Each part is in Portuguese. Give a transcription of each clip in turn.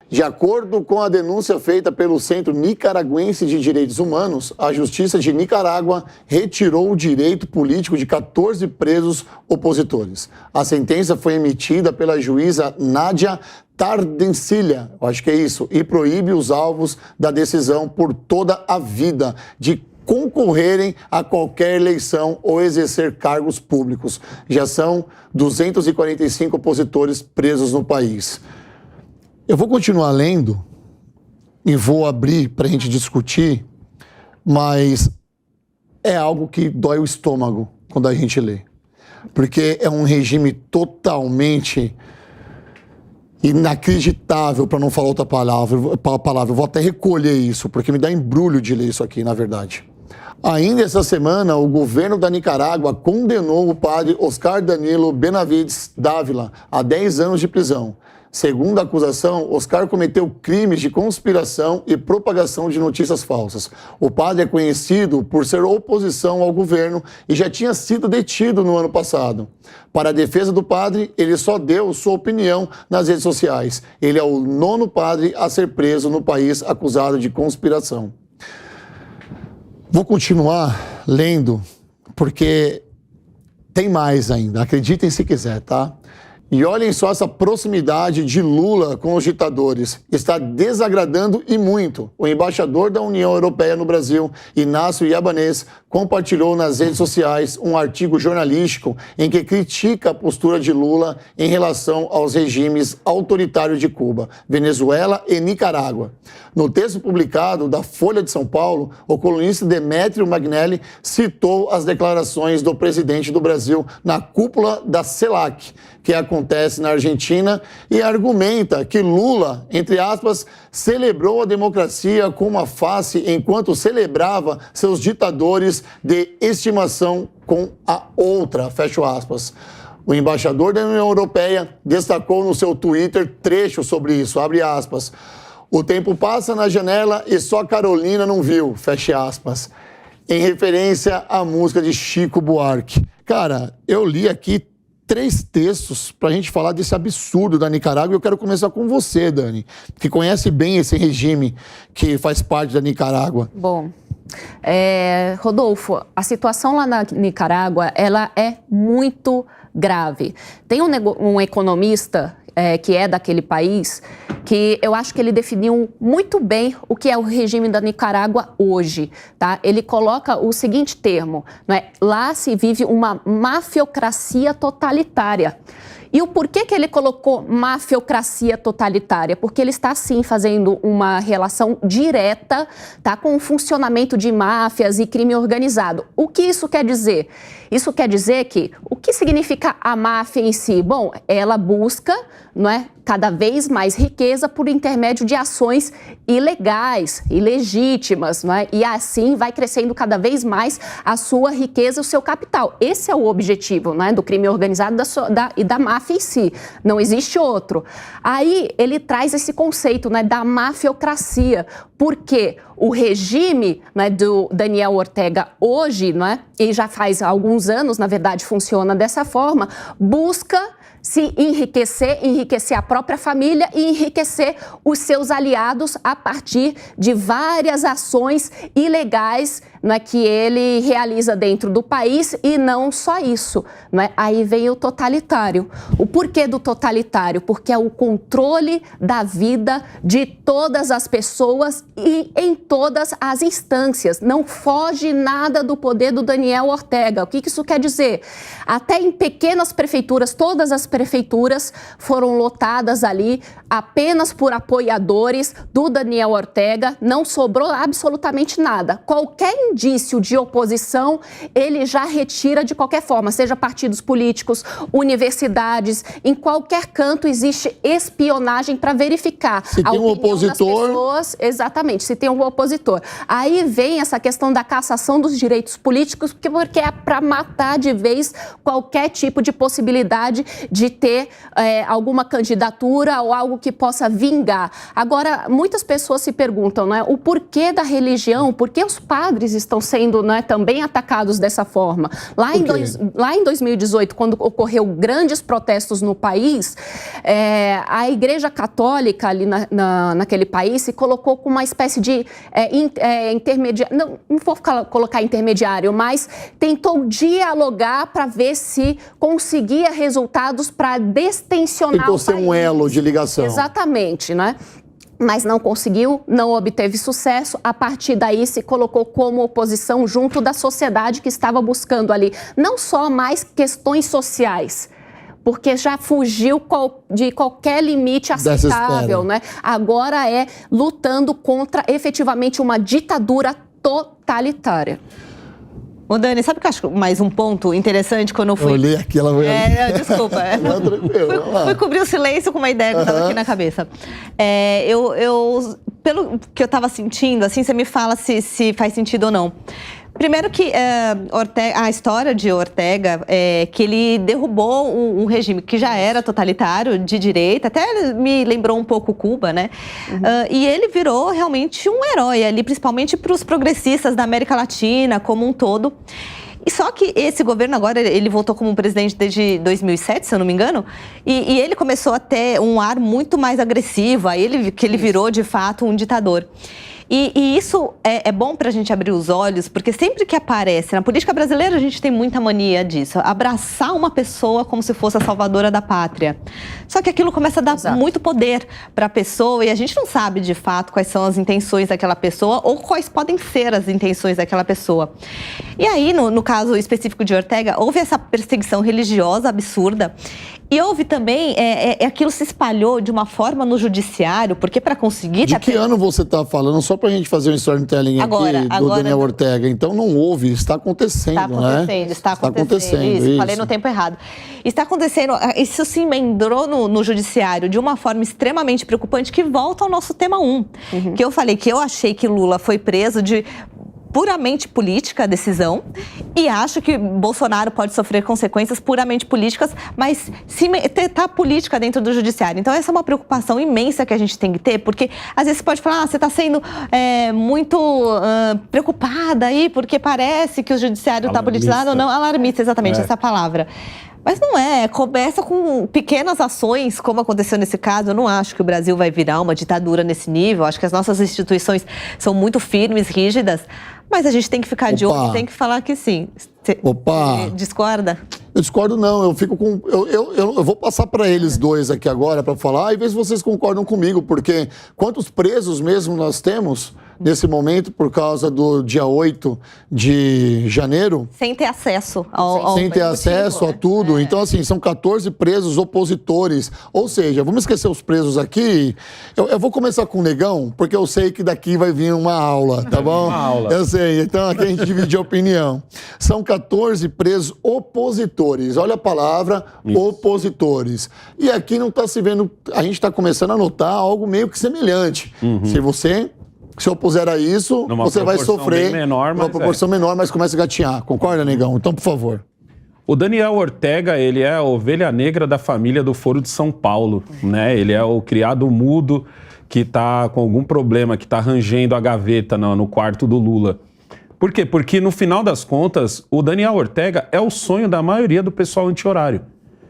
De acordo com a denúncia feita pelo Centro Nicaragüense de Direitos Humanos, a Justiça de Nicarágua retirou o direito político de 14 presos opositores. A sentença foi emitida pela juíza Nádia Tardencilha, eu acho que é isso, e proíbe os alvos da decisão por toda a vida de concorrerem a qualquer eleição ou exercer cargos públicos. Já são 245 opositores presos no país. Eu vou continuar lendo e vou abrir para a gente discutir, mas é algo que dói o estômago quando a gente lê. Porque é um regime totalmente inacreditável, para não falar outra palavra. Eu vou até recolher isso, porque me dá embrulho de ler isso aqui, na verdade. Ainda essa semana, o governo da Nicarágua condenou o padre Oscar Danilo Benavides Dávila a 10 anos de prisão. Segundo a acusação, Oscar cometeu crimes de conspiração e propagação de notícias falsas. O padre é conhecido por ser oposição ao governo e já tinha sido detido no ano passado. Para a defesa do padre, ele só deu sua opinião nas redes sociais. Ele é o 9º padre a ser preso no país acusado de conspiração. Vou continuar lendo, porque tem mais ainda. Acreditem se quiser, tá? E olhem só essa proximidade de Lula com os ditadores. Está desagradando e muito. O embaixador da União Europeia no Brasil, Inácio Yabanez, compartilhou nas redes sociais um artigo jornalístico em que critica a postura de Lula em relação aos regimes autoritários de Cuba, Venezuela e Nicarágua. No texto publicado da Folha de São Paulo, o colunista Demétrio Magnelli citou as declarações do presidente do Brasil na cúpula da CELAC, que acontece na Argentina, e argumenta que Lula, entre aspas, celebrou a democracia com uma face enquanto celebrava seus ditadores de estimação com a outra, fecho aspas. O embaixador da União Europeia destacou no seu Twitter trecho sobre isso, abre aspas. O tempo passa na janela e só Carolina não viu, fecha aspas. Em referência à música de Chico Buarque. Cara, eu li aqui 3 textos para a gente falar desse absurdo da Nicarágua. E eu quero começar com você, Dani, que conhece bem esse regime que faz parte da Nicarágua. Bom, Rodolfo, a situação lá na Nicarágua, ela é muito grave. Tem um economista que é daquele país, que eu acho que ele definiu muito bem o que é o regime da Nicarágua hoje, tá? Ele coloca o seguinte termo, né? Lá se vive uma mafiocracia totalitária. E o porquê que ele colocou mafiocracia totalitária? Porque ele está, sim, fazendo uma relação direta, tá, com o funcionamento de máfias e crime organizado. O que isso quer dizer? Isso quer dizer que, o que significa a máfia em si? Bom, ela busca, não é, cada vez mais riqueza por intermédio de ações ilegais, ilegítimas, não é? E assim vai crescendo cada vez mais a sua riqueza, o seu capital. Esse é o objetivo, não é, do crime organizado e da máfia em si. Não existe outro. Aí ele traz esse conceito, né, da mafiocracia, porque o regime, né, do Daniel Ortega hoje, não é, e já faz alguns anos, na verdade, funciona dessa forma, busca se enriquecer a própria família e enriquecer os seus aliados a partir de várias ações ilegais, né, que ele realiza dentro do país, e não só isso, né? Aí vem o totalitário. O porquê do totalitário? Porque é o controle da vida de todas as pessoas e em todas as instâncias. Não foge nada do poder do Daniel Ortega. O que isso quer dizer? Até em pequenas prefeituras, todas as prefeituras foram lotadas ali apenas por apoiadores do Daniel Ortega, não sobrou absolutamente nada. Qualquer indício de oposição, ele já retira de qualquer forma, seja partidos políticos, universidades, em qualquer canto existe espionagem para verificar se tem um opositor das pessoas. Exatamente, se tem um opositor. Aí vem essa questão da cassação dos direitos políticos, porque é para matar de vez qualquer tipo de possibilidade de ter alguma candidatura ou algo que possa vingar. Agora, muitas pessoas se perguntam, né, o porquê da religião, por que os padres estão sendo, né, também atacados dessa forma. Lá em 2018, quando ocorreu grandes protestos no país, a Igreja Católica ali naquele país se colocou com uma espécie de intermediário, não vou colocar intermediário, mas tentou dialogar para ver se conseguia resultados para destensionar o país. Tentou ser um elo de ligação. Exatamente, né? Mas não conseguiu, não obteve sucesso. A partir daí se colocou como oposição junto da sociedade que estava buscando ali não só mais questões sociais, porque já fugiu de qualquer limite aceitável, né? Agora é lutando contra efetivamente uma ditadura totalitária. Ô, Dani, sabe o que eu acho mais um ponto interessante quando eu fui... Eu olhei aqui, ela foi... Desculpa. Fui cobrir o silêncio com uma ideia que estava aqui na cabeça. Pelo que eu estava sentindo, assim, você me fala se faz sentido ou não. Primeiro que a história de Ortega é que ele derrubou um regime que já era totalitário, de direita, até me lembrou um pouco Cuba, né? E ele virou realmente um herói ali, principalmente para os progressistas da América Latina como um todo. E só que esse governo agora, ele voltou como presidente desde 2007, se eu não me engano, e ele começou a ter um ar muito mais agressivo, aí ele virou de fato um ditador. E isso é bom para a gente abrir os olhos, porque sempre que aparece, na política brasileira a gente tem muita mania disso, abraçar uma pessoa como se fosse a salvadora da pátria. Só que aquilo começa a dar muito poder para a pessoa e a gente não sabe de fato quais são as intenções daquela pessoa ou quais podem ser as intenções daquela pessoa. E aí, no caso específico de Ortega, houve essa perseguição religiosa absurda. E houve também, aquilo se espalhou de uma forma no judiciário, porque para conseguir... De que ano você está falando? Só para a gente fazer um storytelling aqui do Daniel Ortega. Então não houve, está acontecendo, né? Está acontecendo. Isso, falei no tempo errado. Está acontecendo, isso se emendrou no judiciário de uma forma extremamente preocupante que volta ao nosso tema 1. Que eu falei que eu achei que Lula foi preso de... puramente política a decisão e acho que Bolsonaro pode sofrer consequências puramente políticas, mas tá política dentro do judiciário. Então essa é uma preocupação imensa que a gente tem que ter, porque às vezes você pode falar, você está sendo muito preocupada aí, porque parece que o judiciário está politizado ou não, alarmista, exatamente, essa palavra. Mas não começa com pequenas ações, como aconteceu nesse caso. Eu não acho que o Brasil vai virar uma ditadura nesse nível. Acho que as nossas instituições são muito firmes, rígidas. Mas a gente tem que ficar de olho, tem que falar que sim. Você discorda? Eu discordo não, eu fico com... Eu vou passar para eles dois aqui agora para falar e ver se vocês concordam comigo, porque quantos presos mesmo nós temos nesse momento por causa do dia 8 de janeiro? Sem ter acesso ao Sem ter acesso a tudo. Então, assim, são 14 presos opositores. Ou seja, vamos esquecer os presos aqui. Eu vou começar com o Negão, porque eu sei que daqui vai vir uma aula, tá bom? Uma aula. Eu sei, então aqui a gente divide a opinião. São 14 presos opositores. Olha a palavra, opositores. E aqui não está se vendo... A gente está começando a notar algo meio que semelhante. Se opuser a isso, você vai sofrer numa proporção menor, mas começa a gatinhar. Concorda, Negão? Então, por favor. O Daniel Ortega, ele é a ovelha negra da família do Foro de São Paulo, né? Ele é o criado mudo que está com algum problema, que está rangendo a gaveta no quarto do Lula. Por quê? Porque, no final das contas, o Daniel Ortega é o sonho da maioria do pessoal anti-horário.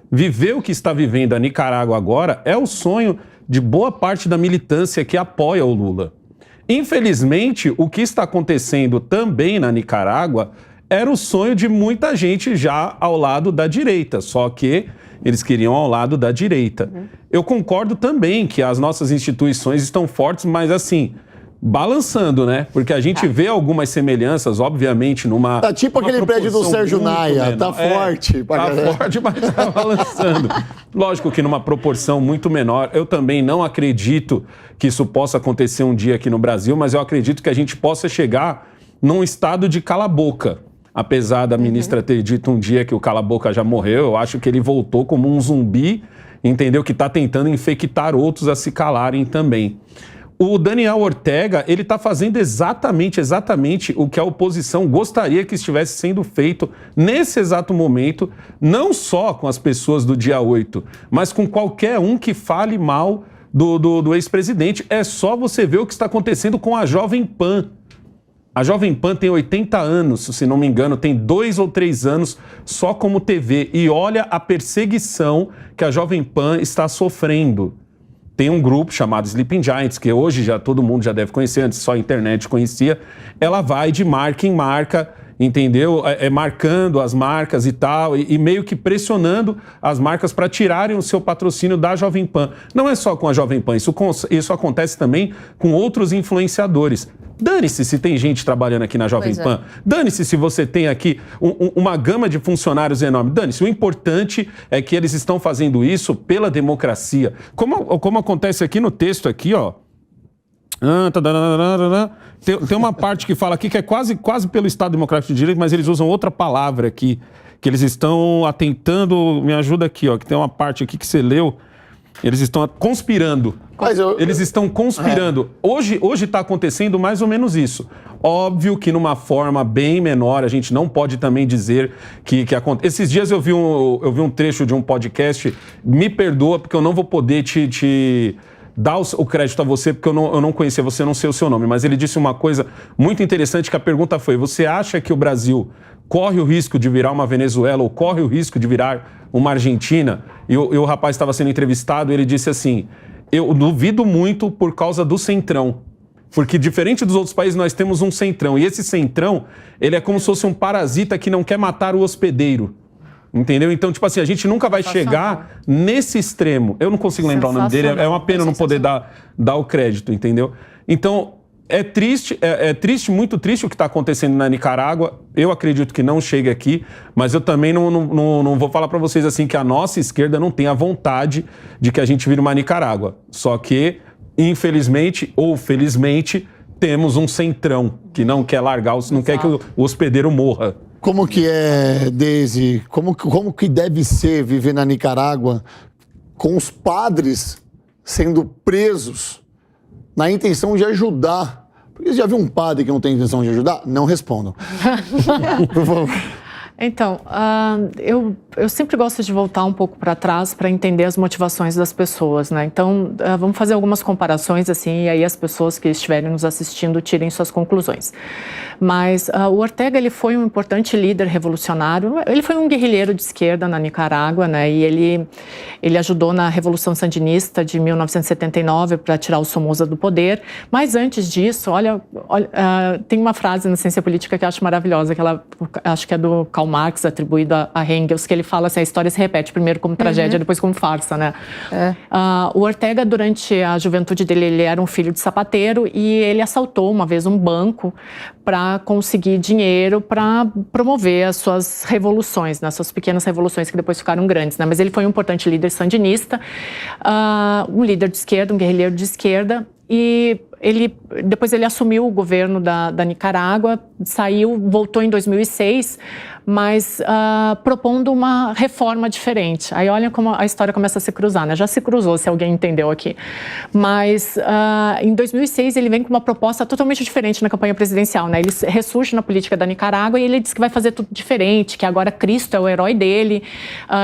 Viver o que está vivendo a Nicarágua agora é o sonho de boa parte da militância que apoia o Lula. Infelizmente, o que está acontecendo também na Nicarágua era o sonho de muita gente já ao lado da direita, só que eles queriam ao lado da direita. Eu concordo também que as nossas instituições estão fortes, mas assim, balançando, né? Porque a gente vê algumas semelhanças, obviamente, numa... Tá tipo aquele prédio do Sérgio Naia, menor. Tá forte. Tá forte, mas tá balançando. Lógico que numa proporção muito menor. Eu também não acredito que isso possa acontecer um dia aqui no Brasil, mas eu acredito que a gente possa chegar num estado de cala-boca. Apesar da ministra ter dito um dia que o cala-boca já morreu, eu acho que ele voltou como um zumbi, entendeu? Que está tentando infectar outros a se calarem também. O Daniel Ortega, ele está fazendo exatamente o que a oposição gostaria que estivesse sendo feito nesse exato momento, não só com as pessoas do dia 8, mas com qualquer um que fale mal do ex-presidente. É só você ver o que está acontecendo com a Jovem Pan. A Jovem Pan tem 80 anos, se não me engano, tem 2 ou 3 anos só como TV. E olha a perseguição que a Jovem Pan está sofrendo. Tem um grupo chamado Sleeping Giants, que hoje já todo mundo já deve conhecer, antes só a internet conhecia. Ela vai de marca em marca, entendeu? Marcando as marcas e tal, e meio que pressionando as marcas para tirarem o seu patrocínio da Jovem Pan. Não é só com a Jovem Pan, isso acontece também com outros influenciadores. Dane-se se tem gente trabalhando aqui na Jovem Pan. Dane-se se você tem aqui uma gama de funcionários enorme. Dane-se. O importante é que eles estão fazendo isso pela democracia. Como acontece aqui no texto aqui, ó. Tem uma parte que fala aqui que é quase pelo Estado Democrático de Direito, mas eles usam outra palavra aqui, que eles estão atentando... Me ajuda aqui, ó, que tem uma parte aqui que você leu. Eles estão conspirando. Eles estão conspirando. Hoje está acontecendo mais ou menos isso. Óbvio que numa forma bem menor, a gente não pode também dizer que acontece. Esses dias eu vi um trecho de um podcast, me perdoa porque eu não vou poder te dar o crédito a você, porque eu não conhecia você, eu não sei o seu nome, mas ele disse uma coisa muito interessante, que a pergunta foi: você acha que o Brasil corre o risco de virar uma Venezuela ou corre o risco de virar uma Argentina? E o rapaz estava sendo entrevistado e ele disse assim: eu duvido muito por causa do centrão. Porque diferente dos outros países, nós temos um centrão. E esse centrão, ele é como se fosse um parasita que não quer matar o hospedeiro. Entendeu? Então, tipo assim, a gente nunca vai chegar nesse extremo. Eu não consigo lembrar o nome dele, é uma pena não poder dar o crédito, entendeu? Então, é triste, muito triste o que está acontecendo na Nicarágua. Eu acredito que não chegue aqui, mas eu também não vou falar para vocês assim que a nossa esquerda não tem a vontade de que a gente vire uma Nicarágua. Só que, infelizmente ou felizmente, temos um centrão que não quer largar, não quer que o hospedeiro morra. Como que é, Deise, como que deve ser viver na Nicarágua com os padres sendo presos na intenção de ajudar? Porque você já viu um padre que não tem intenção de ajudar? Não respondam. Por favor. Então, eu sempre gosto de voltar um pouco para trás para entender as motivações das pessoas, né? Então, vamos fazer algumas comparações, assim, e aí as pessoas que estiverem nos assistindo tirem suas conclusões. Mas o Ortega, ele foi um importante líder revolucionário, ele foi um guerrilheiro de esquerda na Nicarágua, né? E ele ajudou na Revolução Sandinista de 1979 para tirar o Somoza do poder. Mas antes disso, olha tem uma frase na ciência política que eu acho maravilhosa, que acho que é do Karl Marx, atribuída a Engels, que ele fala assim: a história se repete primeiro como tragédia, depois como farsa, né? O Ortega, durante a juventude dele, ele era um filho de sapateiro e ele assaltou uma vez um banco para conseguir dinheiro para promover as suas revoluções, né? Suas pequenas revoluções que depois ficaram grandes, né? Mas ele foi um importante líder sandinista, um líder de esquerda, um guerrilheiro de esquerda. E depois ele assumiu o governo da Nicarágua, voltou em 2006, mas propondo uma reforma diferente. Aí olha como a história começa a se cruzar, né? Já se cruzou, se alguém entendeu aqui. Mas em 2006 ele vem com uma proposta totalmente diferente na campanha presidencial, né? Ele ressurge na política da Nicarágua e ele diz que vai fazer tudo diferente, que agora Cristo é o herói dele.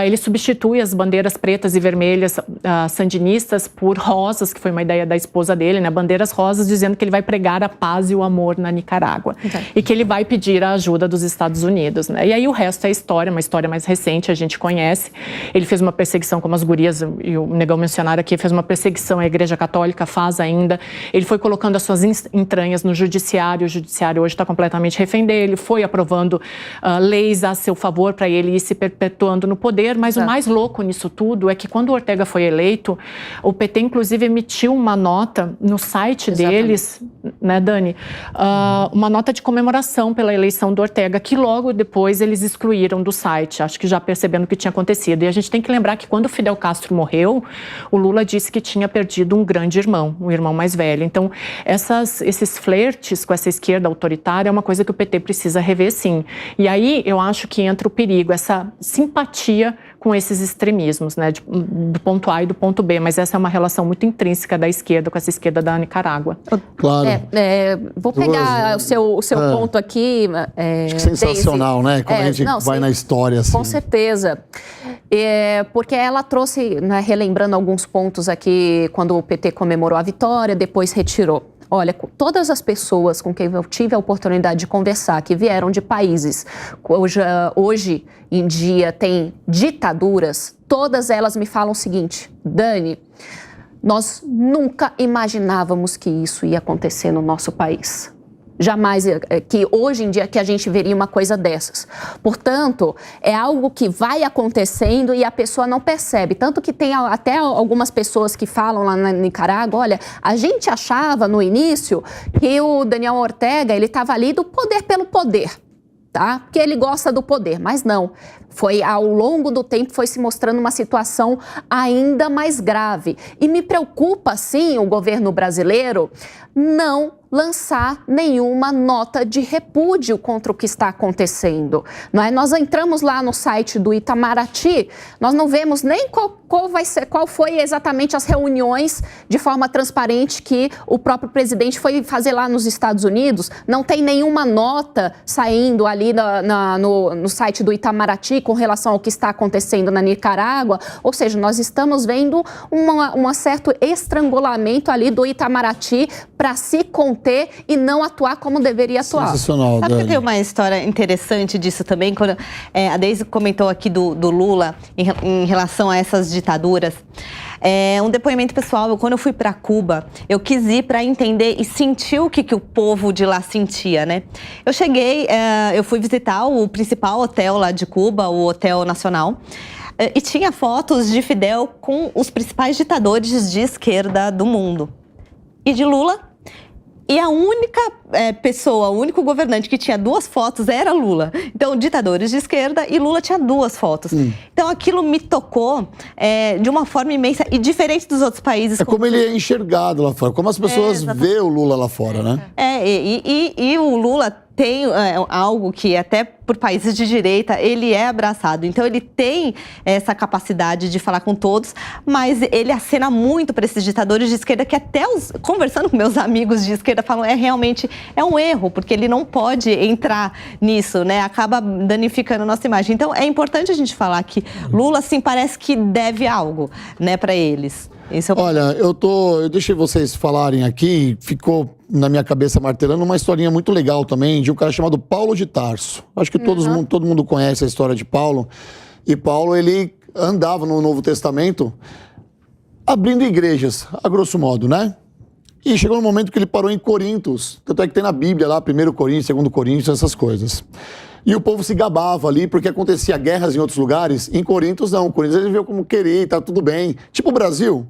Ele substitui as bandeiras pretas e vermelhas sandinistas por rosas, que foi uma ideia da esposa dele, né? Bandeiras rosas, dizendo que ele vai pregar a paz e o amor na Nicarágua. E que ele vai pedir a ajuda dos Estados Unidos, né? E aí o resto é história, uma história mais recente, a gente conhece. Ele fez uma perseguição, como as gurias e o Negão mencionaram aqui, fez uma perseguição à Igreja Católica, faz ainda. Ele foi colocando as suas entranhas no judiciário, o judiciário hoje está completamente refém dele, foi aprovando leis a seu favor para ele ir se perpetuando no poder, mas o mais louco nisso tudo é que quando o Ortega foi eleito, o PT inclusive emitiu uma nota no site deles, né, Dani? Uma nota de comemoração pela eleição do Ortega, que logo depois eles excluíram do site, acho que já percebendo o que tinha acontecido. E a gente tem que lembrar que quando o Fidel Castro morreu, o Lula disse que tinha perdido um grande irmão, um irmão mais velho. Então, esses flertes com essa esquerda autoritária é uma coisa que o PT precisa rever, sim. E aí eu acho que entra o perigo, essa simpatia com esses extremismos, né, do ponto A e do ponto B, mas essa é uma relação muito intrínseca da esquerda com essa esquerda da Nicarágua. Claro. Vou pegar o seu ponto aqui. Acho que sensacional, Daisy. né? Como a gente vai na história, assim. Com certeza. Porque ela trouxe, né, relembrando alguns pontos aqui, quando o PT comemorou a vitória, depois retirou. Olha, todas as pessoas com quem eu tive a oportunidade de conversar, que vieram de países hoje em dia têm ditaduras, todas elas me falam o seguinte: Dani, nós nunca imaginávamos que isso ia acontecer no nosso país. Jamais que hoje em dia que a gente veria uma coisa dessas. Portanto, é algo que vai acontecendo e a pessoa não percebe. Tanto que tem até algumas pessoas que falam lá na Nicarágua, olha, a gente achava no início que o Daniel Ortega, ele estava ali do poder pelo poder, tá? Porque ele gosta do poder, mas não. Foi ao longo do tempo foi se mostrando uma situação ainda mais grave. E me preocupa, sim, o governo brasileiro não lançar nenhuma nota de repúdio contra o que está acontecendo. Não é? Nós entramos lá no site do Itamaraty, nós não vemos nem qual foi exatamente as reuniões de forma transparente que o próprio presidente foi fazer lá nos Estados Unidos. Não tem nenhuma nota saindo ali no site do Itamaraty com relação ao que está acontecendo na Nicarágua. Ou seja, nós estamos vendo um certo estrangulamento ali do Itamaraty para se conter e não atuar como deveria atuar. Sensacional, Sabe Dani. que tem uma história interessante disso também? Quando a Daisy comentou aqui do Lula em relação a essas ditaduras. Um depoimento pessoal, quando eu fui para Cuba, eu quis ir para entender e sentir o que o povo de lá sentia, né? Eu cheguei, eu fui visitar o principal hotel lá de Cuba, o Hotel Nacional, e tinha fotos de Fidel com os principais ditadores de esquerda do mundo. E de Lula. E a única pessoa, o único governante que tinha 2 fotos era Lula. Então, ditadores de esquerda e Lula tinha 2 fotos. Então, aquilo me tocou de uma forma imensa e diferente dos outros países. É como ele é enxergado lá fora, como as pessoas veem o Lula lá fora, né? E o Lula tem algo que até por países de direita ele é abraçado, então ele tem essa capacidade de falar com todos, mas ele acena muito para esses ditadores de esquerda que até conversando com meus amigos de esquerda falam realmente é um erro, porque ele não pode entrar nisso, né? Acaba danificando a nossa imagem. Então é importante a gente falar que Lula assim parece que deve algo, né, para eles. Olha, eu deixei vocês falarem aqui, ficou na minha cabeça martelando uma historinha muito legal também de um cara chamado Paulo de Tarso. Acho que todo mundo conhece a história de Paulo. E Paulo, ele andava no Novo Testamento abrindo igrejas, a grosso modo, né? E chegou um momento que ele parou em Corintos. Tanto é que tem na Bíblia lá, 1 Coríntios, 2 Coríntios, essas coisas. E o povo se gabava ali, porque acontecia guerras em outros lugares. Em Corintos, não. Corintos ele viu como querer, tá tudo bem. Tipo o Brasil.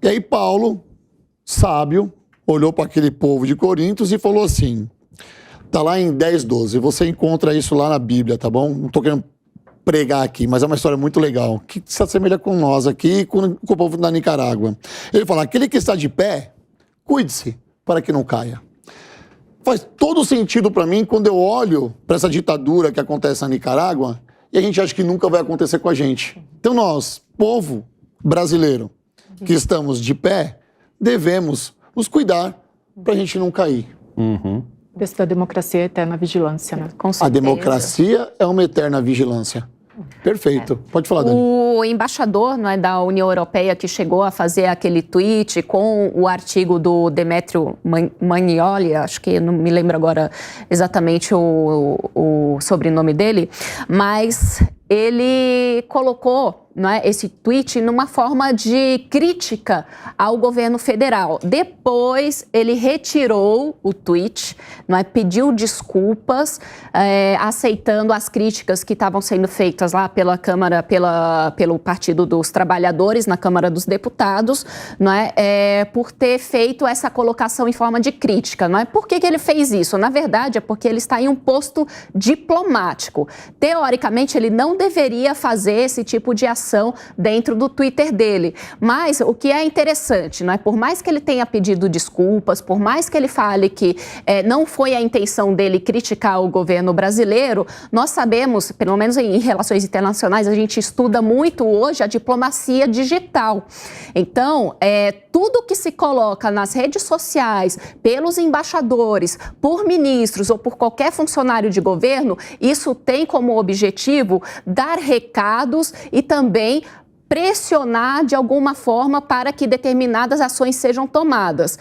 E aí Paulo, sábio, olhou para aquele povo de Corintos e falou assim, tá lá em 10:12, você encontra isso lá na Bíblia, tá bom? Não tô querendo pregar aqui, mas é uma história muito legal, que se assemelha com nós aqui e com o povo da Nicarágua. Ele fala, aquele que está de pé, cuide-se para que não caia. Faz todo sentido para mim quando eu olho para essa ditadura que acontece na Nicarágua e a gente acha que nunca vai acontecer com a gente. Então nós, povo brasileiro, que estamos de pé, devemos nos cuidar para a gente não cair. Preço da democracia é eterna vigilância, né? Com certeza. A democracia é uma eterna vigilância. Perfeito. Pode falar, Dani. O embaixador, né, da União Europeia que chegou a fazer aquele tweet com o artigo do Demetrio Magnoli, acho que não me lembro agora exatamente o sobrenome dele, mas ele colocou, né, esse tweet numa forma de crítica ao governo federal. Depois ele retirou o tweet, né, pediu desculpas, aceitando as críticas que estavam sendo feitas lá pela Câmara, pelo Partido dos Trabalhadores na Câmara dos Deputados, né, por ter feito essa colocação em forma de crítica. Né? Por que ele fez isso? Na verdade, é porque ele está em um posto diplomático. Teoricamente, ele não deveria fazer esse tipo de ação dentro do Twitter dele. Mas o que é interessante, não é? Por mais que ele tenha pedido desculpas, por mais que ele fale que não foi a intenção dele criticar o governo brasileiro, nós sabemos, pelo menos em relações internacionais, a gente estuda muito hoje a diplomacia digital. Então, tudo que se coloca nas redes sociais, pelos embaixadores, por ministros ou por qualquer funcionário de governo, isso tem como objetivo dar recados e também pressionar de alguma forma para que determinadas ações sejam tomadas.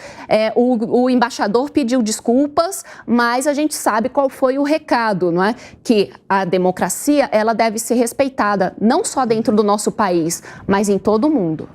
O embaixador pediu desculpas, mas a gente sabe qual foi o recado, não é? Que a democracia ela deve ser respeitada, não só dentro do nosso país, mas em todo o mundo.